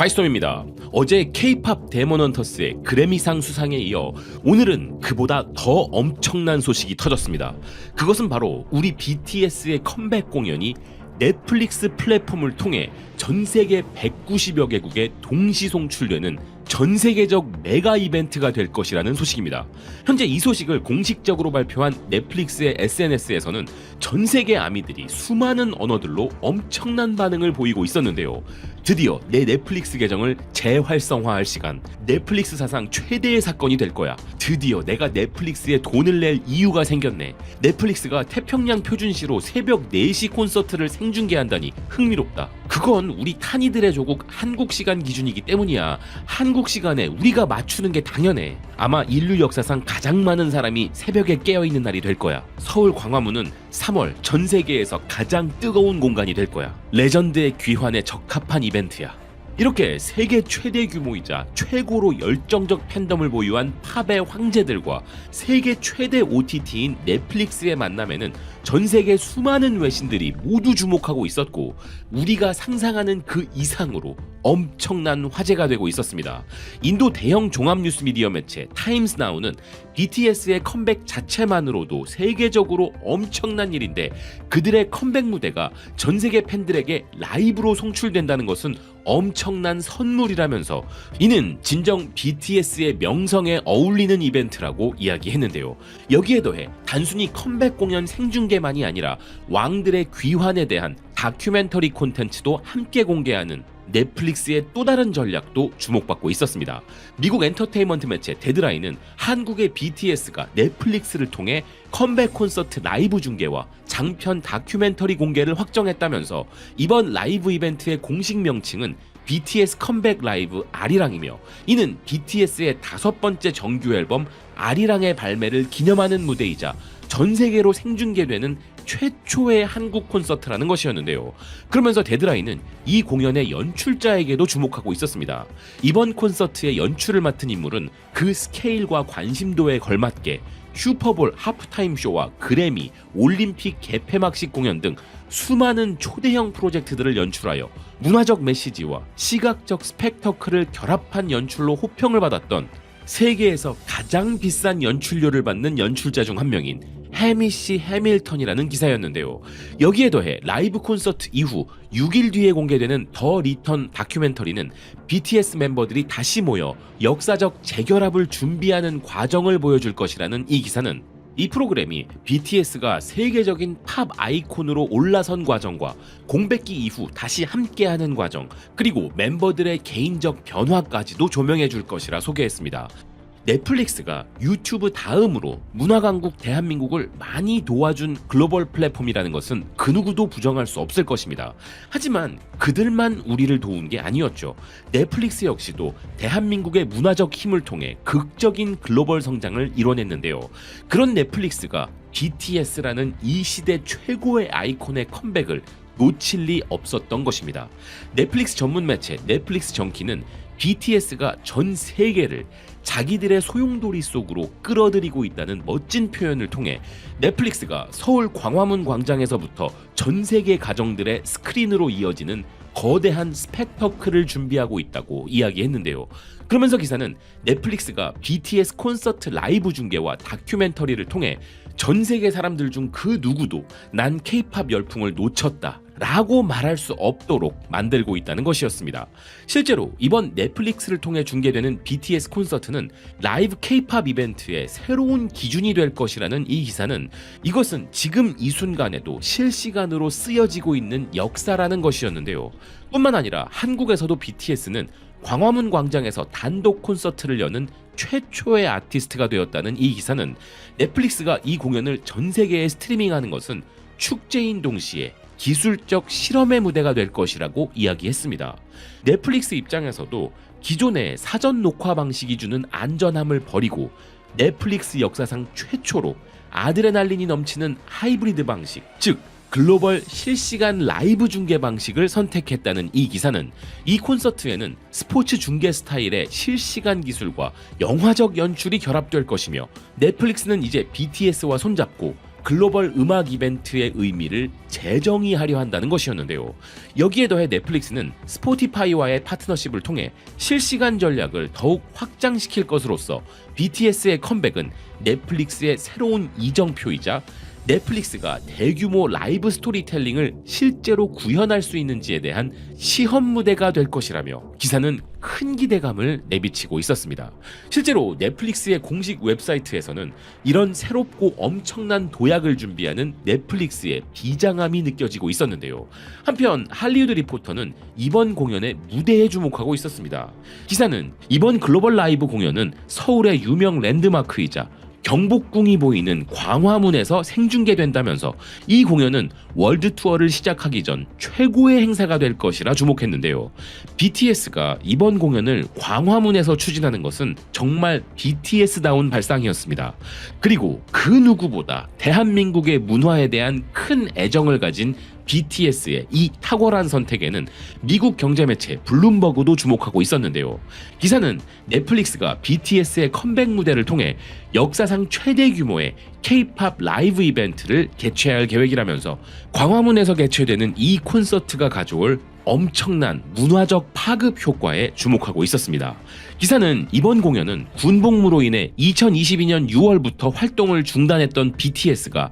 파이스톰입니다. 어제 K-팝 데몬헌터스의 그래미상 수상에 이어 오늘은 그보다 더 엄청난 소식이 터졌습니다. 그것은 바로 우리 BTS의 컴백 공연이 넷플릭스 플랫폼을 통해 전 세계 190여 개국에 동시 송출되는 전 세계적 메가 이벤트가 될 것이라는 소식입니다. 현재 이 소식을 공식적으로 발표한 넷플릭스의 SNS에서는 전 세계 아미들이 수많은 언어들로 엄청난 반응을 보이고 있었는데요. 드디어 내 넷플릭스 계정을 재활성화할 시간, 넷플릭스 사상 최대의 사건이 될 거야. 드디어 내가 넷플릭스에 돈을 낼 이유가 생겼네. 넷플릭스가 태평양 표준시로 새벽 4시 콘서트를 생중계한다니 흥미롭다. 그건 우리 타니들의 조국 한국 시간 기준이기 때문이야. 한국 시간에 우리가 맞추는 게 당연해. 아마 인류 역사상 가장 많은 사람이 새벽에 깨어있는 날이 될 거야. 서울 광화문은 3월 전 세계에서 가장 뜨거운 공간이 될 거야. 레전드의 귀환에 적합한 이벤트야. 이렇게 세계 최대 규모이자 최고로 열정적 팬덤을 보유한 팝의 황제들과 세계 최대 OTT인 넷플릭스의 만남에는 전 세계 수많은 외신들이 모두 주목하고 있었고, 우리가 상상하는 그 이상으로 엄청난 화제가 되고 있었습니다. 인도 대형 종합 뉴스 미디어 매체 타임스 나우는 BTS의 컴백 자체만으로도 세계적으로 엄청난 일인데, 그들의 컴백 무대가 전 세계 팬들에게 라이브로 송출된다는 것은 엄청난 선물이라면서 이는 진정 BTS의 명성에 어울리는 이벤트라고 이야기했는데요. 여기에 더해 단순히 컴백 공연 생중계만이 아니라 왕들의 귀환에 대한 다큐멘터리 콘텐츠도 함께 공개하는 넷플릭스의 또 다른 전략도 주목받고 있었습니다. 미국 엔터테인먼트 매체 데드라인은 한국의 BTS가 넷플릭스를 통해 컴백 콘서트 라이브 중계와 장편 다큐멘터리 공개를 확정했다면서 이번 라이브 이벤트의 공식 명칭은 BTS 컴백 라이브 아리랑이며, 이는 BTS의 5번째 정규 앨범 아리랑의 발매를 기념하는 무대이자 전 세계로 생중계되는 최초의 한국 콘서트라는 것이었는데요. 그러면서 데드라인은 이 공연의 연출자에게도 주목하고 있었습니다. 이번 콘서트의 연출을 맡은 인물은 그 스케일과 관심도에 걸맞게 슈퍼볼 하프타임 쇼와 그래미, 올림픽 개폐막식 공연 등 수많은 초대형 프로젝트들을 연출하여 문화적 메시지와 시각적 스펙터클을 결합한 연출로 호평을 받았던 세계에서 가장 비싼 연출료를 받는 연출자 중 한 명인 해미시 해밀턴이라는 기사였는데요. 여기에 더해 라이브 콘서트 이후 6일 뒤에 공개되는 더 리턴 다큐멘터리는 BTS 멤버들이 다시 모여 역사적 재결합을 준비하는 과정을 보여줄 것이라는 이 기사는, 이 프로그램이 BTS가 세계적인 팝 아이콘으로 올라선 과정과 공백기 이후 다시 함께하는 과정, 그리고 멤버들의 개인적 변화까지도 조명해 줄 것이라 소개했습니다. 넷플릭스가 유튜브 다음으로 문화강국 대한민국을 많이 도와준 글로벌 플랫폼이라는 것은 그 누구도 부정할 수 없을 것입니다. 하지만 그들만 우리를 도운 게 아니었죠. 넷플릭스 역시도 대한민국의 문화적 힘을 통해 극적인 글로벌 성장을 이뤄냈는데요. 그런 넷플릭스가 BTS라는 이 시대 최고의 아이콘의 컴백을 놓칠 리 없었던 것입니다. 넷플릭스 전문 매체 넷플릭스 정키는 BTS가 전 세계를 자기들의 소용돌이 속으로 끌어들이고 있다는 멋진 표현을 통해 넷플릭스가 서울 광화문 광장에서부터 전 세계 가정들의 스크린으로 이어지는 거대한 스펙터클을 준비하고 있다고 이야기했는데요. 그러면서 기사는 넷플릭스가 BTS 콘서트 라이브 중계와 다큐멘터리를 통해 전 세계 사람들 중 그 누구도 난 K-팝 열풍을 놓쳤다 라고 말할 수 없도록 만들고 있다는 것이었습니다. 실제로 이번 넷플릭스를 통해 중계되는 BTS 콘서트는 라이브 K-팝 이벤트의 새로운 기준이 될 것이라는 이 기사는, 이것은 지금 이 순간에도 실시간으로 쓰여지고 있는 역사라는 것이었는데요. 뿐만 아니라 한국에서도 BTS는 광화문 광장에서 단독 콘서트를 여는 최초의 아티스트가 되었다는 이 기사는, 넷플릭스가 이 공연을 전 세계에 스트리밍하는 것은 축제인 동시에 기술적 실험의 무대가 될 것이라고 이야기했습니다. 넷플릭스 입장에서도 기존의 사전 녹화 방식이 주는 안전함을 버리고 넷플릭스 역사상 최초로 아드레날린이 넘치는 하이브리드 방식, 즉 글로벌 실시간 라이브 중계 방식을 선택했다는 이 기사는, 이 콘서트에는 스포츠 중계 스타일의 실시간 기술과 영화적 연출이 결합될 것이며, 넷플릭스는 이제 BTS와 손잡고 글로벌 음악 이벤트의 의미를 재정의하려 한다는 것이었는데요. 여기에 더해 넷플릭스는 스포티파이와의 파트너십을 통해 실시간 전략을 더욱 확장시킬 것으로서 BTS의 컴백은 넷플릭스의 새로운 이정표이자 넷플릭스가 대규모 라이브 스토리텔링을 실제로 구현할 수 있는지에 대한 시험 무대가 될 것이라며 기사는 큰 기대감을 내비치고 있었습니다. 실제로 넷플릭스의 공식 웹사이트에서는 이런 새롭고 엄청난 도약을 준비하는 넷플릭스의 비장함이 느껴지고 있었는데요. 한편 할리우드 리포터는 이번 공연의 무대에 주목하고 있었습니다. 기사는 이번 글로벌 라이브 공연은 서울의 유명 랜드마크이자 경복궁이 보이는 광화문에서 생중계된다면서 이 공연은 월드 투어를 시작하기 전 최고의 행사가 될 것이라 주목했는데요. BTS가 이번 공연을 광화문에서 추진하는 것은 정말 BTS다운 발상이었습니다. 그리고 그 누구보다 대한민국의 문화에 대한 큰 애정을 가진 BTS의 이 탁월한 선택에는 미국 경제 매체 블룸버그도 주목하고 있었는데요. 기사는 넷플릭스가 BTS의 컴백 무대를 통해 역사상 최대 규모의 K-팝 라이브 이벤트를 개최할 계획이라면서 광화문에서 개최되는 이 콘서트가 가져올 엄청난 문화적 파급 효과에 주목하고 있었습니다. 기사는 이번 공연은 군복무로 인해 2022년 6월부터 활동을 중단했던 BTS가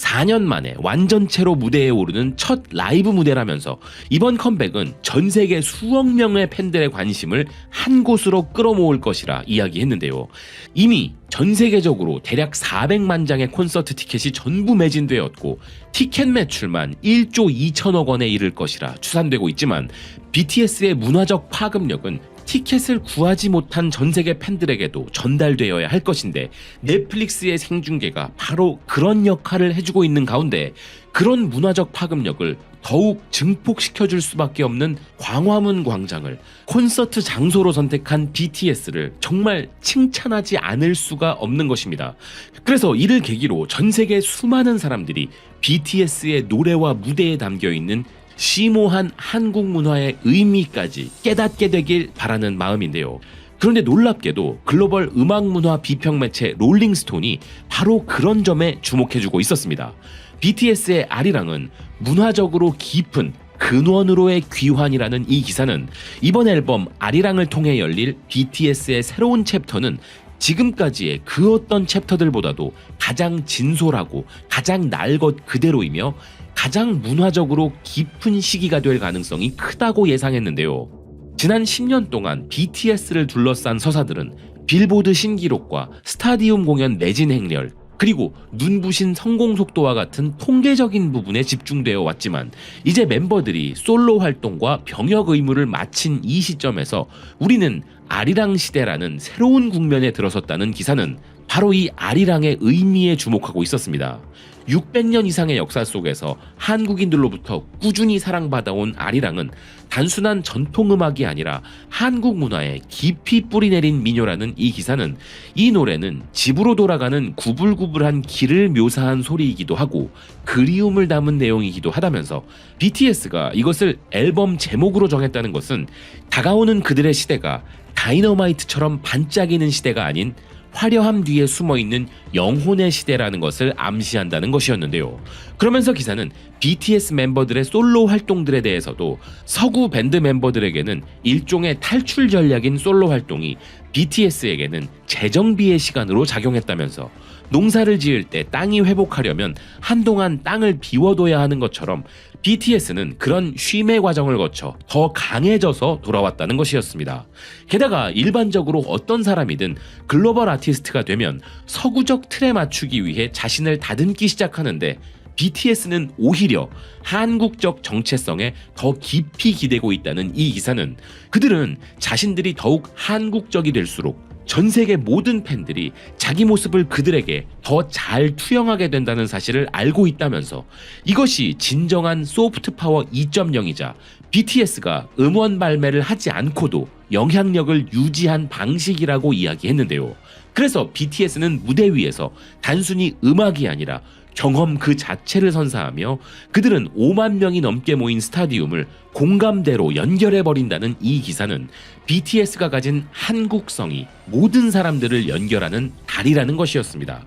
4년 만에 완전체로 무대에 오르는 첫 라이브 무대라면서 이번 컴백은 전 세계 수억 명의 팬들의 관심을 한 곳으로 끌어모을 것이라 이야기했는데요. 이미 전 세계적으로 대략 400만 장의 콘서트 티켓이 전부 매진되었고 티켓 매출만 1조 2천억 원에 이를 것이라 추산되고 있지만 BTS의 문화적 파급력은 티켓을 구하지 못한 전 세계 팬들에게도 전달되어야 할 것인데 넷플릭스의 생중계가 바로 그런 역할을 해주고 있는 가운데 그런 문화적 파급력을 더욱 증폭시켜줄 수밖에 없는 광화문 광장을 콘서트 장소로 선택한 BTS를 정말 칭찬하지 않을 수가 없는 것입니다. 그래서 이를 계기로 전 세계 수많은 사람들이 BTS의 노래와 무대에 담겨있는 심오한 한국 문화의 의미까지 깨닫게 되길 바라는 마음인데요. 그런데 놀랍게도 글로벌 음악문화 비평 매체 롤링스톤이 바로 그런 점에 주목해주고 있었습니다. BTS의 아리랑은 문화적으로 깊은 근원으로의 귀환이라는 이 기사는 이번 앨범 아리랑을 통해 열릴 BTS의 새로운 챕터는 지금까지의 그 어떤 챕터들보다도 가장 진솔하고 가장 날 것 그대로이며 가장 문화적으로 깊은 시기가 될 가능성이 크다고 예상했는데요. 지난 10년 동안 BTS를 둘러싼 서사들은 빌보드 신기록과 스타디움 공연 매진 행렬, 그리고 눈부신 성공 속도와 같은 통계적인 부분에 집중되어 왔지만 이제 멤버들이 솔로 활동과 병역 의무를 마친 이 시점에서 우리는 아리랑 시대라는 새로운 국면에 들어섰다는 기사는 바로 이 아리랑의 의미에 주목하고 있었습니다. 600년 이상의 역사 속에서 한국인들로부터 꾸준히 사랑받아온 아리랑은 단순한 전통음악이 아니라 한국 문화에 깊이 뿌리내린 민요라는 이 기사는 이 노래는 집으로 돌아가는 구불구불한 길을 묘사한 소리이기도 하고 그리움을 담은 내용이기도 하다면서 BTS가 이것을 앨범 제목으로 정했다는 것은 다가오는 그들의 시대가 다이너마이트처럼 반짝이는 시대가 아닌 화려함 뒤에 숨어있는 영혼의 시대라는 것을 암시한다는 것이었는데요. 그러면서 기사는 BTS 멤버들의 솔로 활동들에 대해서도 서구 밴드 멤버들에게는 일종의 탈출 전략인 솔로 활동이 BTS에게는 재정비의 시간으로 작용했다면서 농사를 지을 때 땅이 회복하려면 한동안 땅을 비워둬야 하는 것처럼 BTS는 그런 쉼의 과정을 거쳐 더 강해져서 돌아왔다는 것이었습니다. 게다가 일반적으로 어떤 사람이든 글로벌 아티스트가 되면 서구적 틀에 맞추기 위해 자신을 다듬기 시작하는데 BTS는 오히려 한국적 정체성에 더 깊이 기대고 있다는 이 기사는 그들은 자신들이 더욱 한국적이 될수록 전 세계 모든 팬들이 자기 모습을 그들에게 더 잘 투영하게 된다는 사실을 알고 있다면서 이것이 진정한 소프트 파워 2.0이자 BTS가 음원 발매를 하지 않고도 영향력을 유지한 방식이라고 이야기했는데요. 그래서 BTS는 무대 위에서 단순히 음악이 아니라 경험 그 자체를 선사하며 그들은 5만 명이 넘게 모인 스타디움을 공감대로 연결해버린다는 이 기사는 BTS가 가진 한국성이 모든 사람들을 연결하는 다리라는 것이었습니다.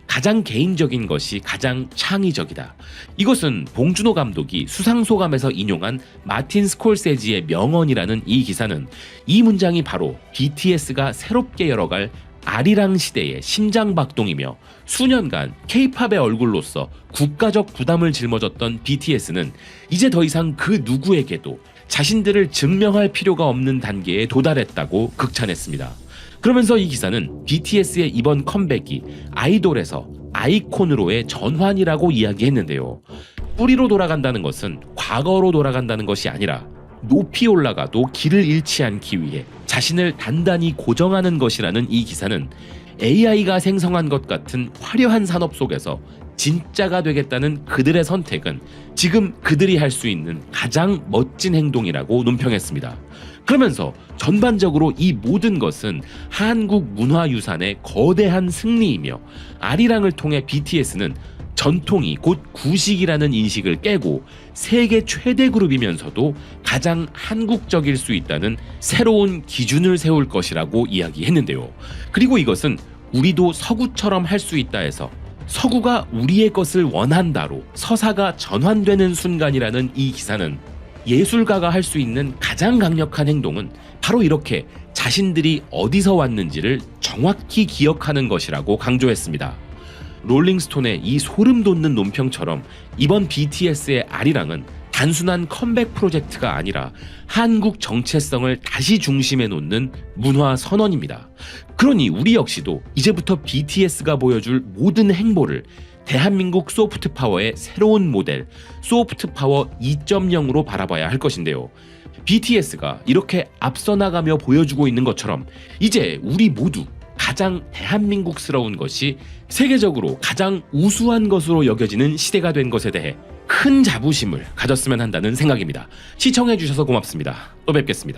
가장 개인적인 것이 가장 창의적이다. 이것은 봉준호 감독이 수상소감에서 인용한 마틴 스콜세지의 명언이라는 이 기사는 이 문장이 바로 BTS가 새롭게 열어갈 아리랑 시대의 심장박동이며 수년간 K-팝의 얼굴로서 국가적 부담을 짊어졌던 BTS는 이제 더 이상 그 누구에게도 자신들을 증명할 필요가 없는 단계에 도달했다고 극찬했습니다. 그러면서 이 기사는 BTS의 이번 컴백이 아이돌에서 아이콘으로의 전환이라고 이야기했는데요. 뿌리로 돌아간다는 것은 과거로 돌아간다는 것이 아니라 높이 올라가도 길을 잃지 않기 위해 자신을 단단히 고정하는 것이라는 이 기사는 AI가 생성한 것 같은 화려한 산업 속에서 진짜가 되겠다는 그들의 선택은 지금 그들이 할 수 있는 가장 멋진 행동이라고 논평했습니다. 그러면서 전반적으로 이 모든 것은 한국 문화유산의 거대한 승리이며 아리랑을 통해 BTS는 전통이 곧 구식이라는 인식을 깨고 세계 최대 그룹이면서도 가장 한국적일 수 있다는 새로운 기준을 세울 것이라고 이야기했는데요. 그리고 이것은 우리도 서구처럼 할 수 있다 해서 서구가 우리의 것을 원한다로 서사가 전환되는 순간이라는 이 기사는 예술가가 할 수 있는 가장 강력한 행동은 바로 이렇게 자신들이 어디서 왔는지를 정확히 기억하는 것이라고 강조했습니다. 롤링스톤의 이 소름 돋는 논평처럼 이번 BTS의 아리랑은 단순한 컴백 프로젝트가 아니라 한국 정체성을 다시 중심에 놓는 문화 선언입니다. 그러니 우리 역시도 이제부터 BTS가 보여줄 모든 행보를 대한민국 소프트 파워의 새로운 모델 소프트 파워 2.0으로 바라봐야 할 것인데요. BTS가 이렇게 앞서 나가며 보여주고 있는 것처럼 이제 우리 모두 가장 대한민국스러운 것이 세계적으로 가장 우수한 것으로 여겨지는 시대가 된 것에 대해 큰 자부심을 가졌으면 한다는 생각입니다. 시청해주셔서 고맙습니다. 또 뵙겠습니다.